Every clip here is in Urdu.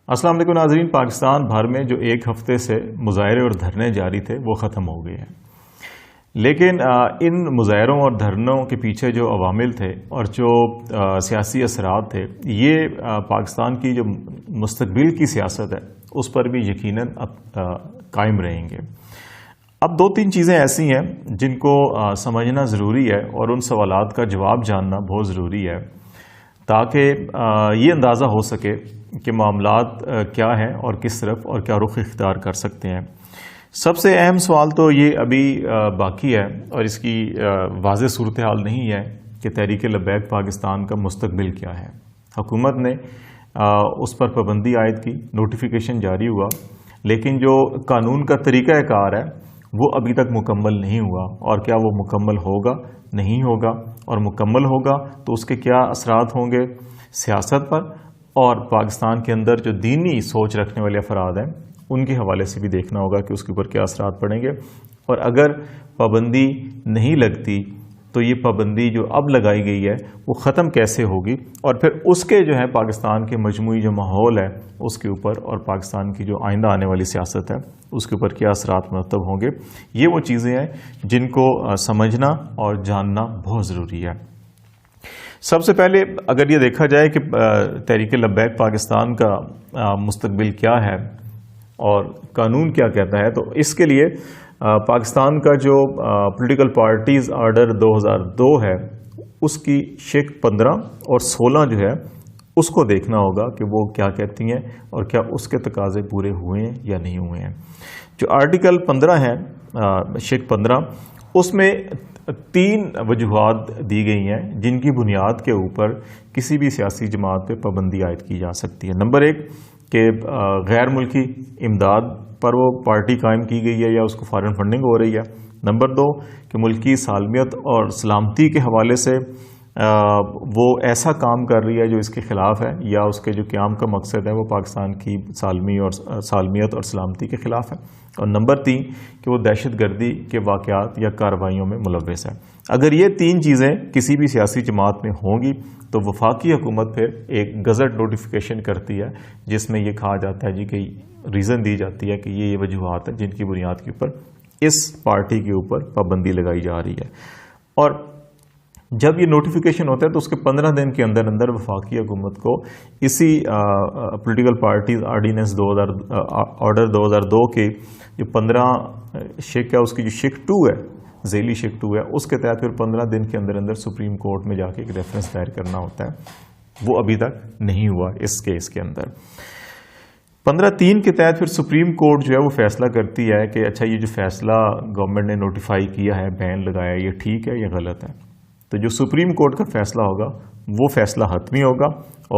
السلام علیکم ناظرین، پاکستان بھر میں جو ایک ہفتے سے مظاہرے اور دھرنے جاری تھے وہ ختم ہو گئے ہیں، لیکن ان مظاہروں اور دھرنوں کے پیچھے جو عوامل تھے اور جو سیاسی اثرات تھے یہ پاکستان کی جو مستقبل کی سیاست ہے اس پر بھی یقیناً قائم رہیں گے۔ اب دو تین چیزیں ایسی ہیں جن کو سمجھنا ضروری ہے اور ان سوالات کا جواب جاننا بہت ضروری ہے تاکہ یہ اندازہ ہو سکے کہ معاملات کیا ہیں اور کس طرف اور کیا رخ اختیار کر سکتے ہیں۔ سب سے اہم سوال تو یہ ابھی باقی ہے اور اس کی واضح صورتحال نہیں ہے کہ تحریک لبیک پاکستان کا مستقبل کیا ہے۔ حکومت نے اس پر پابندی عائد کی، نوٹیفیکیشن جاری ہوا، لیکن جو قانون کا طریقہ کار ہے وہ ابھی تک مکمل نہیں ہوا، اور کیا وہ مکمل ہوگا نہیں ہوگا، اور مکمل ہوگا تو اس کے کیا اثرات ہوں گے سیاست پر، اور پاکستان کے اندر جو دینی سوچ رکھنے والے افراد ہیں ان کے حوالے سے بھی دیکھنا ہوگا کہ اس کے اوپر کیا اثرات پڑیں گے، اور اگر پابندی نہیں لگتی تو یہ پابندی جو اب لگائی گئی ہے وہ ختم کیسے ہوگی، اور پھر اس کے جو ہے پاکستان کے مجموعی جو ماحول ہے اس کے اوپر اور پاکستان کی جو آئندہ آنے والی سیاست ہے اس کے اوپر کیا اثرات مرتب ہوں گے۔ یہ وہ چیزیں ہیں جن کو سمجھنا اور جاننا بہت ضروری ہے۔ سب سے پہلے اگر یہ دیکھا جائے کہ تحریک لبیک پاکستان کا مستقبل کیا ہے اور قانون کیا کہتا ہے، تو اس کے لیے پاکستان کا جو پولیٹیکل پارٹیز آرڈر 2002 ہے اس کی شق 15 اور 16 جو ہے اس کو دیکھنا ہوگا کہ وہ کیا کہتی ہیں اور کیا اس کے تقاضے پورے ہوئے ہیں یا نہیں ہوئے ہیں۔ جو آرٹیکل 15 ہے، شق 15، اس میں 3 وجوہات دی گئی ہیں جن کی بنیاد کے اوپر کسی بھی سیاسی جماعت پہ پابندی عائد کی جا سکتی ہے۔ نمبر 1 کہ غیر ملکی امداد پر وہ پارٹی قائم کی گئی ہے یا اس کو فارن فنڈنگ ہو رہی ہے۔ نمبر 2 کہ ملکی سالمیت اور سلامتی کے حوالے سے وہ ایسا کام کر رہی ہے جو اس کے خلاف ہے، یا اس کے جو قیام کا مقصد ہے وہ پاکستان کی سالمیت اور سلامتی کے خلاف ہے۔ اور نمبر 3 کہ وہ دہشت گردی کے واقعات یا کارروائیوں میں ملوث ہے۔ اگر یہ 3 چیزیں کسی بھی سیاسی جماعت میں ہوں گی تو وفاقی حکومت پھر ایک گزٹ نوٹیفیکیشن کرتی ہے جس میں یہ کہا جاتا ہے کہ ریزن دی جاتی ہے کہ یہ وجوہات ہیں جن کی بنیاد کے اوپر اس پارٹی کے اوپر پابندی لگائی جا رہی ہے۔ اور جب یہ نوٹیفیکیشن ہوتا ہے تو اس کے 15 دن کے اندر اندر وفاقی حکومت کو اسی پولیٹیکل پارٹیز آرڈیننس آرڈر 2002 کے جو 15 شق ہے، اس کی جو شق 2 ہے، ذیلی شق 2 ہے، اس کے تحت پھر 15 دن کے اندر اندر سپریم کورٹ میں جا کے ایک ریفرنس دائر کرنا ہوتا ہے۔ وہ ابھی تک نہیں ہوا اس کیس کے اندر۔ 15(3) کے تحت پھر سپریم کورٹ جو ہے وہ فیصلہ کرتی ہے کہ اچھا یہ جو فیصلہ گورنمنٹ نے نوٹیفائی کیا ہے، بین لگایا، یہ ٹھیک ہے یا غلط ہے۔ تو جو سپریم کورٹ کا فیصلہ ہوگا وہ فیصلہ حتمی ہوگا،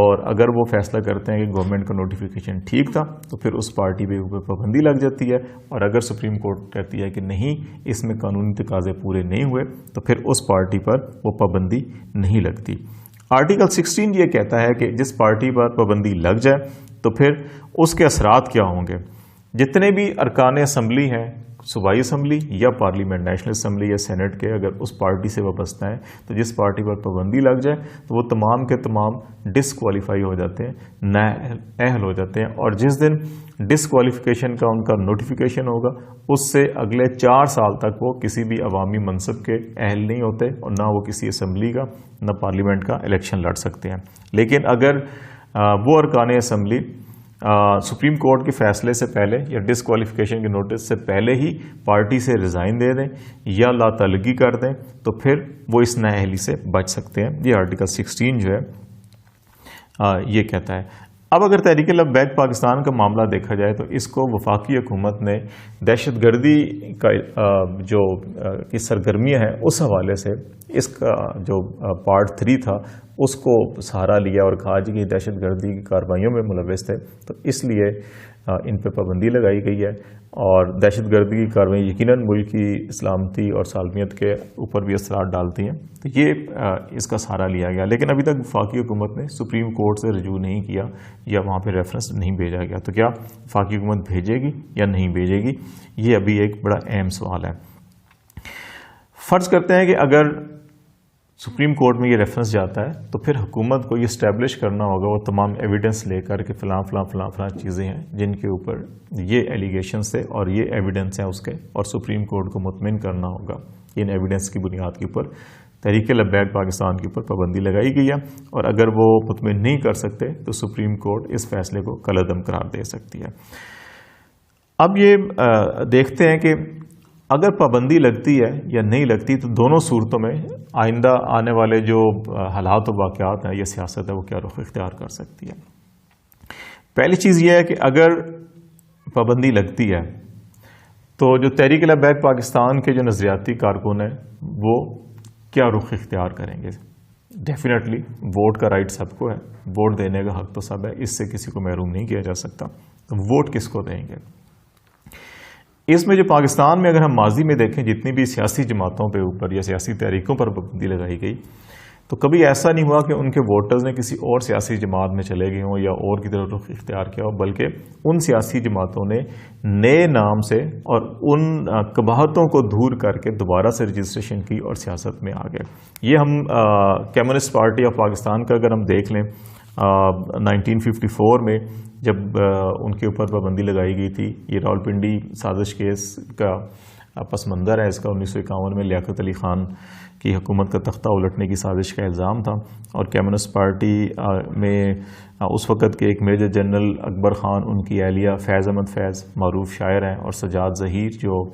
اور اگر وہ فیصلہ کرتے ہیں کہ گورنمنٹ کا نوٹیفیکیشن ٹھیک تھا تو پھر اس پارٹی پہ اوپر پابندی لگ جاتی ہے، اور اگر سپریم کورٹ کہتی ہے کہ نہیں اس میں قانونی تقاضے پورے نہیں ہوئے تو پھر اس پارٹی پر وہ پابندی نہیں لگتی۔ آرٹیکل 16 یہ کہتا ہے کہ جس پارٹی پر پابندی لگ جائے تو پھر اس کے اثرات کیا ہوں گے۔ جتنے بھی ارکان اسمبلی ہیں، صوبائی اسمبلی یا پارلیمنٹ، نیشنل اسمبلی یا سینٹ کے، اگر اس پارٹی سے وابستہ ہیں تو جس پارٹی پر پابندی لگ جائے تو وہ تمام کے تمام ڈسکوالیفائی ہو جاتے ہیں، نااہل ہو جاتے ہیں، اور جس دن ڈسکوالیفیکیشن کا ان کا نوٹیفیکیشن ہوگا اس سے اگلے 4 سال تک وہ کسی بھی عوامی منصب کے اہل نہیں ہوتے، اور نہ وہ کسی اسمبلی کا نہ پارلیمنٹ کا الیکشن لڑ سکتے ہیں۔ لیکن اگر وہ ارکان اسمبلی سپریم کورٹ کے فیصلے سے پہلے یا ڈسکوالیفیکیشن کے نوٹس سے پہلے ہی پارٹی سے ریزائن دے دیں یا لا تعلقی کر دیں تو پھر وہ اس نااہلی سے بچ سکتے ہیں۔ یہ آرٹیکل 16 جو ہے یہ کہتا ہے۔ اب اگر تحریک لبیک پاکستان کا معاملہ دیکھا جائے تو اس کو وفاقی حکومت نے دہشت گردی کا جو کی سرگرمیاں ہیں اس حوالے سے اس کا جو پارٹ 3 تھا اس کو سہارا لیا اور کہا جی کہ دہشت گردی کی کارروائیوں میں ملوث تھے، تو اس لیے ان پہ پابندی لگائی گئی ہے، اور دہشت گردی کی کارروائی یقیناً ملک کی سلامتی اور سالمیت کے اوپر بھی اثرات ڈالتی ہیں، تو یہ اس کا سہارا لیا گیا۔ لیکن ابھی تک وفاقی حکومت نے سپریم کورٹ سے رجوع نہیں کیا یا وہاں پہ ریفرنس نہیں بھیجا گیا، تو کیا وفاقی حکومت بھیجے گی یا نہیں بھیجے گی، یہ ابھی ایک بڑا اہم سوال ہے۔ فرض کرتے ہیں کہ اگر سپریم کورٹ میں یہ ریفرنس جاتا ہے تو پھر حکومت کو یہ اسٹیبلش کرنا ہوگا، وہ تمام ایویڈنس لے کر کہ فلاں فلاں فلاں فلاں چیزیں ہیں جن کے اوپر یہ ایلیگیشنس تھے اور یہ ایویڈنس ہیں اس کے، اور سپریم کورٹ کو مطمئن کرنا ہوگا ان ایویڈنس کی بنیاد کے اوپر تحریک لبیک پاکستان کے اوپر پابندی لگائی گئی ہے، اور اگر وہ مطمئن نہیں کر سکتے تو سپریم کورٹ اس فیصلے کو کالعدم قرار دے سکتی ہے۔ اب یہ دیکھتے ہیں کہ اگر پابندی لگتی ہے یا نہیں لگتی تو دونوں صورتوں میں آئندہ آنے والے جو حالات و واقعات ہیں یا سیاست ہے وہ کیا رخ اختیار کر سکتی ہے۔ پہلی چیز یہ ہے کہ اگر پابندی لگتی ہے تو جو تحریک لبیک پاکستان کے جو نظریاتی کارکن ہیں وہ کیا رخ اختیار کریں گے۔ ڈیفینیٹلی ووٹ کا رائٹ سب کو ہے، ووٹ دینے کا حق تو سب ہے، اس سے کسی کو محروم نہیں کیا جا سکتا، تو ووٹ کس کو دیں گے۔ اس میں جو پاکستان میں اگر ہم ماضی میں دیکھیں جتنی بھی سیاسی جماعتوں پہ اوپر یا سیاسی تحریکوں پر پابندی لگائی گئی تو کبھی ایسا نہیں ہوا کہ ان کے ووٹرز نے کسی اور سیاسی جماعت میں چلے گئے ہوں یا اور کی طرف رخ اختیار کیا ہو، بلکہ ان سیاسی جماعتوں نے نئے نام سے اور ان قباحتوں کو دور کر کے دوبارہ سے رجسٹریشن کی اور سیاست میں آ گئے۔ یہ ہم کمیونسٹ پارٹی آف پاکستان کا اگر ہم دیکھ لیں 1954 میں جب ان کے اوپر پابندی لگائی گئی تھی، یہ راولپنڈی سازش کیس کا پس منظر ہے اس کا۔ 1951 میں لیاقت علی خان کی حکومت کا تختہ الٹنے کی سازش کا الزام تھا، اور کمیونسٹ پارٹی میں اس وقت کے ایک میجر جنرل اکبر خان، ان کی اہلیہ فیض احمد فیض معروف شاعر ہیں، اور سجاد ظہیر جو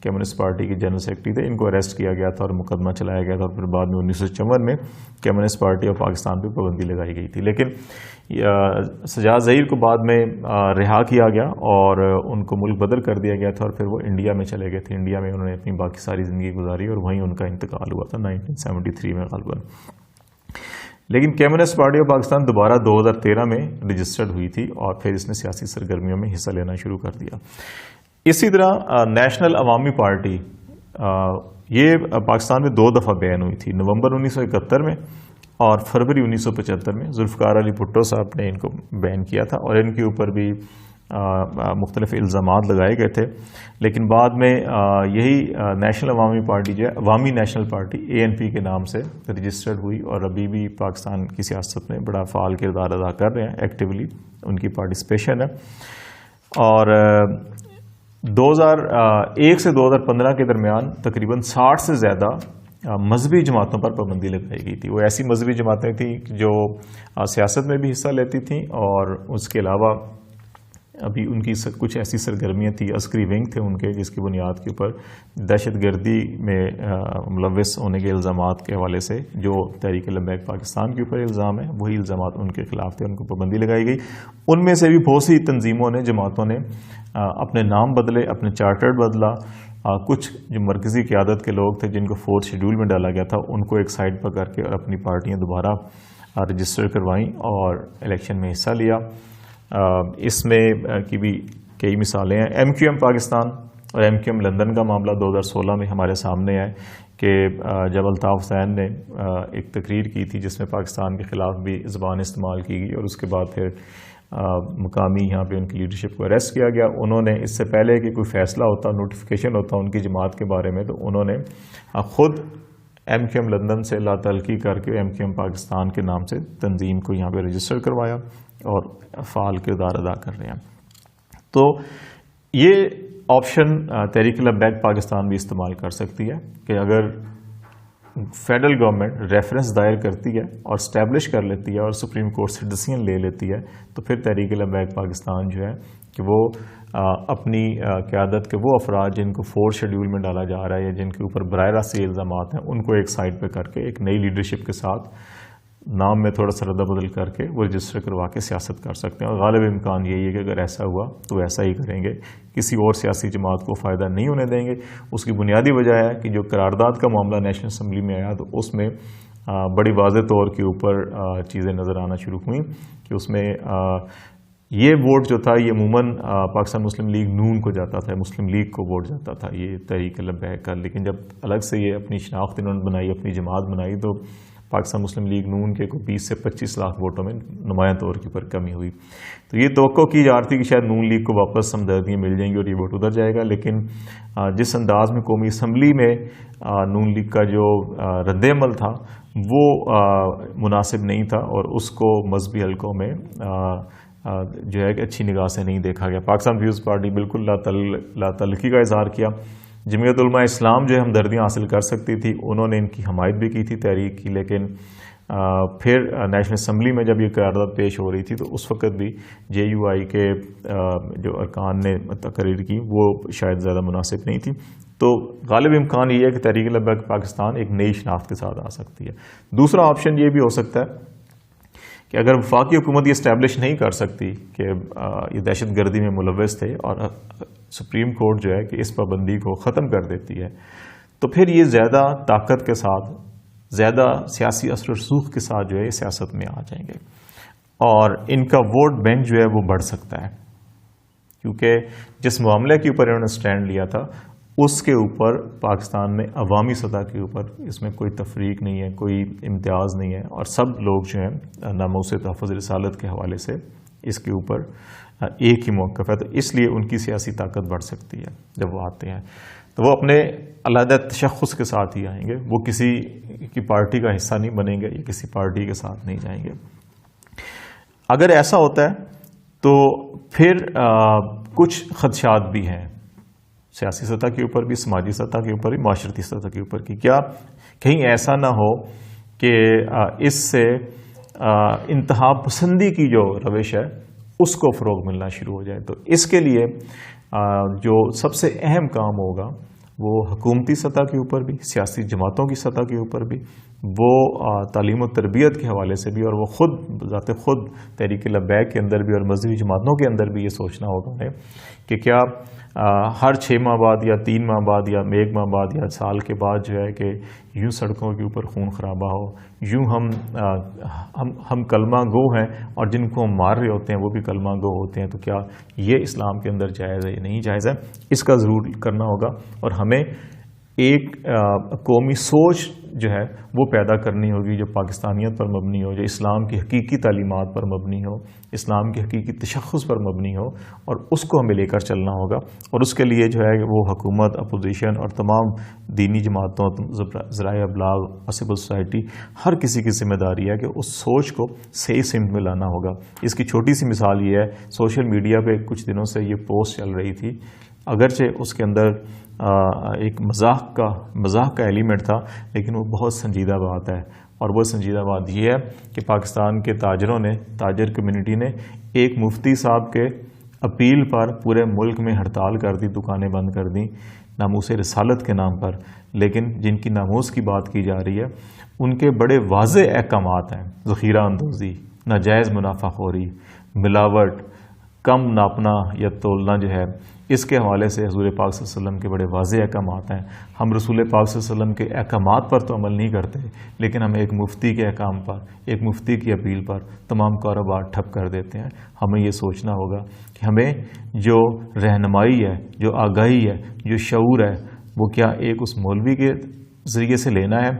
کمیونسٹ پارٹی کے جنرل سیکرٹری تھے، ان کو اریسٹ کیا گیا تھا اور مقدمہ چلایا گیا تھا، اور پھر بعد میں 1954 میں کمیونسٹ پارٹی آف پاکستان پہ پابندی لگائی گئی تھی۔ لیکن سجاد ظہیر کو بعد میں رہا کیا گیا اور ان کو ملک بدر کر دیا گیا تھا، اور پھر وہ انڈیا میں چلے گئے تھے۔ انڈیا میں انہوں نے اپنی باقی ساری زندگی گزاری اور وہیں ان کا انتقال ہوا تھا 1973 میں غالباً۔ لیکن کمیونسٹ پارٹی آف پاکستان دوبارہ 2013 میں رجسٹرڈ ہوئی تھی اور پھر اس نے سیاسی سرگرمیوں میں حصہ لینا شروع کر دیا۔ اسی طرح نیشنل عوامی پارٹی یہ پاکستان میں 2 دفعہ بین ہوئی تھی، نومبر 1971 میں اور فروری 1975 میں۔ ذوالفقار علی بھٹو صاحب نے ان کو بین کیا تھا اور ان کے اوپر بھی مختلف الزامات لگائے گئے تھے، لیکن بعد میں یہی نیشنل عوامی پارٹی جو ہے عوامی نیشنل پارٹی ANP کے نام سے رجسٹرڈ ہوئی، اور ابھی بھی پاکستان کی سیاست میں بڑا فعال کردار ادا کر رہے ہیں، ایکٹیولی ان کی پارٹیسپیشن ہے۔ اور 2001 سے 2015 کے درمیان تقریباً 60 سے زیادہ مذہبی جماعتوں پر پابندی لگائی گئی تھی۔ وہ ایسی مذہبی جماعتیں تھیں جو سیاست میں بھی حصہ لیتی تھیں، اور اس کے علاوہ ابھی ان کی کچھ ایسی سرگرمیاں تھیں، عسکری ونگ تھے ان کے، جس کی بنیاد کے اوپر دہشت گردی میں ملوث ہونے کے الزامات کے حوالے سے جو تحریک لبیک پاکستان کے اوپر الزام ہے وہی الزامات ان کے خلاف تھے، ان کو پابندی لگائی گئی۔ ان میں سے بھی بہت سی تنظیموں نے، جماعتوں نے اپنے نام بدلے، اپنے چارٹر بدلا۔ کچھ جو مرکزی قیادت کے لوگ تھے جن کو 4تھ شیڈول میں ڈالا گیا تھا، ان کو ایک سائڈ پر کر کے اور اپنی پارٹیاں دوبارہ رجسٹر کروائیں اور الیکشن میں حصہ لیا۔ اس میں کی بھی کئی مثالیں ہیں۔ MQM پاکستان اور MQM لندن کا معاملہ 2016 میں ہمارے سامنے ہے کہ جب الطاف حسین نے ایک تقریر کی تھی جس میں پاکستان کے خلاف بھی زبان استعمال کی گئی، اور اس کے بعد پھر مقامی یہاں پہ ان کی لیڈرشپ کو اریسٹ کیا گیا۔ انہوں نے اس سے پہلے کہ کوئی فیصلہ ہوتا، نوٹیفیکیشن ہوتا ان کی جماعت کے بارے میں، تو انہوں نے خود MQM لندن سے لا تعلقی کر کے MQM پاکستان کے نام سے تنظیم کو یہاں پہ رجسٹر کروایا اور فعال کردار ادا کر رہے ہیں۔ تو یہ آپشن تحریک لبیک پاکستان بھی استعمال کر سکتی ہے کہ اگر فیڈرل گورنمنٹ ریفرنس دائر کرتی ہے اور اسٹیبلش کر لیتی ہے اور سپریم کورٹ سے ڈیسیژن لے لیتی ہے، تو پھر تحریک لبیک پاکستان جو ہے کہ وہ اپنی قیادت کے وہ افراد جن کو 4 شیڈول میں ڈالا جا رہا ہے یا جن کے اوپر براہ راست الزامات ہیں، ان کو ایک سائڈ پہ کر کے ایک نئی لیڈرشپ کے ساتھ نام میں تھوڑا سا رد بدل کر کے وہ رجسٹر کروا کے سیاست کر سکتے ہیں۔ اور غالب امکان یہی ہے کہ اگر ایسا ہوا تو ایسا ہی کریں گے، کسی اور سیاسی جماعت کو فائدہ نہیں ہونے دیں گے۔ اس کی بنیادی وجہ ہے کہ جو قرارداد کا معاملہ نیشنل اسمبلی میں آیا تو اس میں بڑی واضح طور کے اوپر چیزیں نظر آنا شروع ہوئیں کہ اس میں یہ ووٹ جو تھا یہ عموماً پاکستان مسلم لیگ نون کو جاتا تھا، مسلم لیگ کو ووٹ جاتا تھا یہ تحریک لبیک کا۔ لیکن جب الگ سے یہ اپنی شناخت انہوں نے بنائی، اپنی جماعت بنائی، تو پاکستان مسلم لیگ نون کے کوئی 20 سے 25 لاکھ ووٹوں میں نمایاں طور کے اوپر کمی ہوئی. تو یہ توقع کی جا رہی تھی کہ شاید نون لیگ کو واپس ہمدردیاں مل جائیں گی اور یہ ووٹ ادھر جائے گا، لیکن جس انداز میں قومی اسمبلی میں نون لیگ کا جو رد عمل تھا وہ مناسب نہیں تھا، اور اس کو مذہبی حلقوں میں جو ہے کہ اچھی نگاہ سے نہیں دیکھا گیا. پاکستان پیپلز پارٹی بالکل لا تعلقی کا اظہار کیا. جمعیت علماء اسلام جو ہے ہمدردیاں حاصل کر سکتی تھی، انہوں نے ان کی حمایت بھی کی تھی تحریک کی، لیکن پھر نیشنل اسمبلی میں جب یہ قرارداد پیش ہو رہی تھی تو اس وقت بھی جے یو آئی کے جو ارکان نے تقریر کی وہ شاید زیادہ مناسب نہیں تھی. تو غالب امکان یہ ہے کہ تحریک لبیک پاکستان ایک نئی شناخت کے ساتھ آ سکتی ہے. دوسرا آپشن یہ بھی ہو سکتا ہے کہ اگر وفاقی حکومت یہ اسٹیبلش نہیں کر سکتی کہ یہ دہشت گردی میں ملوث تھے اور سپریم کورٹ جو ہے کہ اس پابندی کو ختم کر دیتی ہے، تو پھر یہ زیادہ طاقت کے ساتھ، زیادہ سیاسی اثر و رسوخ کے ساتھ جو ہے یہ سیاست میں آ جائیں گے، اور ان کا ووٹ بینک جو ہے وہ بڑھ سکتا ہے، کیونکہ جس معاملے کے اوپر انہوں نے سٹینڈ لیا تھا اس کے اوپر پاکستان میں عوامی سطح کے اوپر اس میں کوئی تفریق نہیں ہے، کوئی امتیاز نہیں ہے، اور سب لوگ جو ہیں ناموس تحفظ رسالت کے حوالے سے اس کے اوپر ایک ہی موقف ہے. تو اس لیے ان کی سیاسی طاقت بڑھ سکتی ہے. جب وہ آتے ہیں تو وہ اپنے علیحدہ تشخص کے ساتھ ہی آئیں گے، وہ کسی کی پارٹی کا حصہ نہیں بنیں گے یا کسی پارٹی کے ساتھ نہیں جائیں گے. اگر ایسا ہوتا ہے تو پھر کچھ خدشات بھی ہیں سیاسی سطح کے اوپر بھی، سماجی سطح کے اوپر بھی، معاشرتی سطح کے اوپر کی. کیا کہیں ایسا نہ ہو کہ اس سے انتہا پسندی کی جو روش ہے اس کو فروغ ملنا شروع ہو جائے. تو اس کے لیے جو سب سے اہم کام ہوگا وہ حکومتی سطح کے اوپر بھی، سیاسی جماعتوں کی سطح کے اوپر بھی، وہ تعلیم و تربیت کے حوالے سے بھی، اور وہ خود ذات خود تحریک لبیک کے اندر بھی اور مذہبی جماعتوں کے اندر بھی یہ سوچنا ہوگا انہیں کہ کیا ہر 6 ماہ بعد یا 3 ماہ بعد یا 1 ماہ بعد یا سال کے بعد جو ہے کہ یوں سڑکوں کے اوپر خون خرابہ ہو، یوں ہم کلمہ گو ہیں اور جن کو ہم مار رہے ہوتے ہیں وہ بھی کلمہ گو ہوتے ہیں. تو کیا یہ اسلام کے اندر جائز ہے یا نہیں جائز ہے؟ اس کا ضرور کرنا ہوگا، اور ہمیں ایک قومی سوچ جو ہے وہ پیدا کرنی ہوگی جو پاکستانیت پر مبنی ہو، جو اسلام کی حقیقی تعلیمات پر مبنی ہو، اسلام کی حقیقی تشخص پر مبنی ہو، اور اس کو ہمیں لے کر چلنا ہوگا. اور اس کے لیے جو ہے وہ حکومت، اپوزیشن اور تمام دینی جماعتوں، ذرائع ابلاغ اور سول سوسائٹی، ہر کسی کی ذمہ داری ہے کہ اس سوچ کو صحیح سمت میں لانا ہوگا. اس کی چھوٹی سی مثال یہ ہے، سوشل میڈیا پہ کچھ دنوں سے یہ پوسٹ چل رہی تھی، اگرچہ اس کے اندر ایک مزاح کا ایلیمنٹ تھا، لیکن وہ بہت سنجیدہ بات ہے. اور وہ سنجیدہ بات یہ ہے کہ پاکستان کے تاجر کمیونٹی نے ایک مفتی صاحب کے اپیل پر پورے ملک میں ہڑتال کر دی، دکانیں بند کر دیں ناموس رسالت کے نام پر. لیکن جن کی ناموس کی بات کی جا رہی ہے ان کے بڑے واضح احکامات ہیں، ذخیرہ اندوزی، ناجائز منافع خوری، ملاوٹ، کم ناپنا یا تولنا جو ہے، اس کے حوالے سے حضور پاک صلی اللہ علیہ وسلم کے بڑے واضح احکامات ہیں. ہم رسول پاک صلی اللہ علیہ وسلم کے احکامات پر تو عمل نہیں کرتے، لیکن ہم ایک مفتی کے احکام پر، ایک مفتی کی اپیل پر تمام کاروبار ٹھپ کر دیتے ہیں. ہمیں یہ سوچنا ہوگا کہ ہمیں جو رہنمائی ہے، جو آگاہی ہے، جو شعور ہے، وہ کیا ایک اس مولوی کے ذریعے سے لینا ہے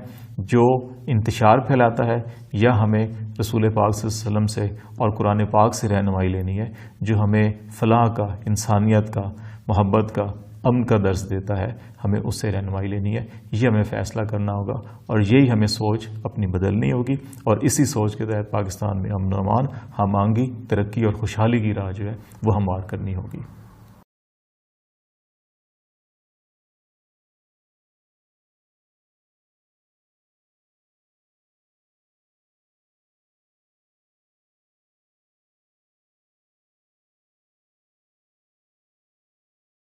جو انتشار پھیلاتا ہے، یا ہمیں رسول پاک صلی اللہ علیہ وسلم سے اور قرآن پاک سے رہنمائی لینی ہے جو ہمیں فلاح کا، انسانیت کا، محبت کا، امن کا درس دیتا ہے. ہمیں اس سے رہنمائی لینی ہے. یہ ہمیں فیصلہ کرنا ہوگا، اور یہی ہمیں سوچ اپنی بدلنی ہوگی، اور اسی سوچ کے تحت پاکستان میں امن و امان، ہم آہنگی، ترقی اور خوشحالی کی راہ جو ہے وہ ہموار کرنی ہوگی.